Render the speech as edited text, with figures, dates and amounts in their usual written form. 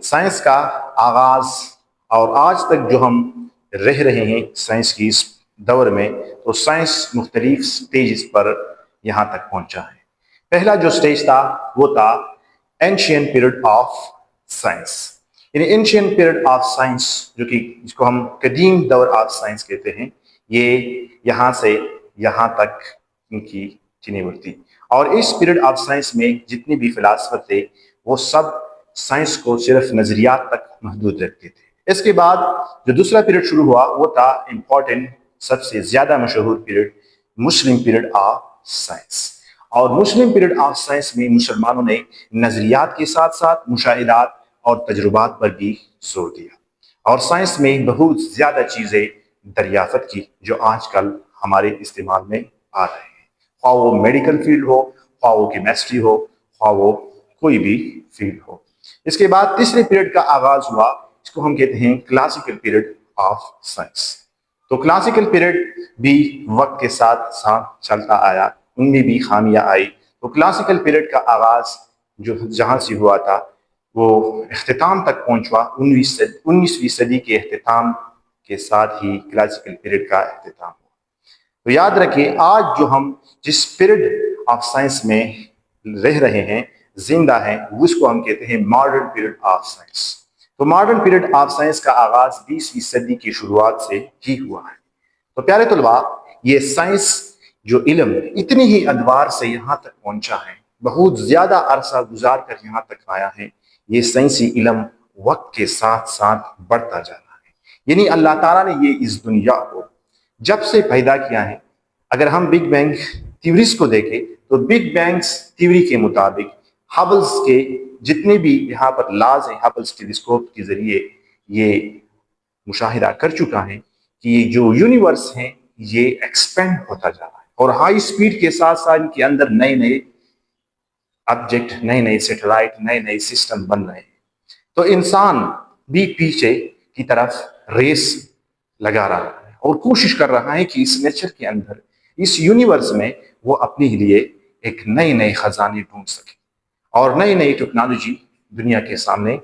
Science کا آغاز اور آج تک جو ہم رہ رہے ہیں سائنس کی اس دور میں، تو سائنس مختلف سٹیجز پر یہاں تک پہنچا ہے۔ پہلا جو سٹیج تھا وہ تھا اینشین پیریڈ آف سائنس، یعنی اینشین پیریڈ آف سائنس جو کہ جس کو ہم قدیم دور آف سائنس کہتے ہیں، یہ یہاں سے یہاں تک ان کی چنی ہوئی تھی۔ اور اس پیریڈ آف سائنس میں جتنے بھی فلاسفر تھے وہ سب سائنس کو صرف نظریات تک محدود رکھتے تھے۔ اس کے بعد جو دوسرا پیریڈ شروع ہوا وہ تھا امپورٹنٹ، سب سے زیادہ مشہور period, Muslim period of science. اور مسلم پیریڈ آف سائنس میں مسلمانوں نے نظریات کے ساتھ ساتھ مشاہدات اور تجربات پر بھی زور دیا، اور سائنس میں بہت زیادہ چیزیں دریافت کی جو آج کل ہمارے استعمال میں آ رہے ہیں، خواہ وہ میڈیکل فیلڈ ہو، خواہ وہ کیمسٹری ہو، خواہ وہ کوئی بھی فیلڈ ہو۔ اس کے بعد تیسرے پیریڈ کا آغاز ہوا، اس کو ہم کہتے ہیں کلاسیکل پیریڈ آف سائنس۔ تو کلاسیکل پیریڈ بھی وقت کے ساتھ ساتھ چلتا آیا، ان میں بھی خامیاں آئی۔ تو کلاسیکل پیریڈ کا آغاز جو جہاں سے ہوا تھا وہ اختتام تک پہنچا، 19ویں صدی کے اختتام کے ساتھ ہی کلاسیکل پیریڈ کا اختتام ہوا۔ تو یاد رکھیں، آج جو ہم جس پیریڈ آف سائنس میں رہ رہے ہیں، زندہ ہیں، اس کو ہم کہتے ہیں ماڈرن پیریڈ آف سائنس۔ تو ماڈرن پیریڈ آف سائنس کا آغاز 20ویں صدی کی شروعات سے ہی ہوا ہے۔ تو پیارے طلباء، یہ سائنس جو علم اتنی ہی ادوار سے یہاں تک پہنچا ہے، بہت زیادہ عرصہ گزار کر یہاں تک آیا ہے، یہ سائنسی علم وقت کے ساتھ ساتھ بڑھتا جا رہا ہے۔ یعنی اللہ تعالیٰ نے یہ اس دنیا کو جب سے پیدا کیا ہے، اگر ہم بگ بینگ تھیوریز کو دیکھیں تو بگ بینگ تھیوری کے مطابق ہبلز کے جتنے بھی یہاں پر لاز ہیں، ہبلز ٹیلیسکوپ کے ذریعے یہ مشاہدہ کر چکا ہے کہ یہ جو یونیورس ہیں یہ ایکسپینڈ ہوتا جا رہا ہے، اور ہائی سپیڈ کے ساتھ ساتھ ان کے اندر نئے نئے آبجیکٹ، نئے نئے سیٹلائٹ، نئے نئے سسٹم بن رہے ہیں۔ تو انسان بھی پیچھے کی طرف ریس لگا رہا ہے اور کوشش کر رہا ہے کہ اس نیچر کے اندر، اس یونیورس میں وہ اپنے لیے ایک نئے نئے خزانے ڈھونڈ سکے اور نئی نئی ٹیکنالوجی دنیا کے سامنے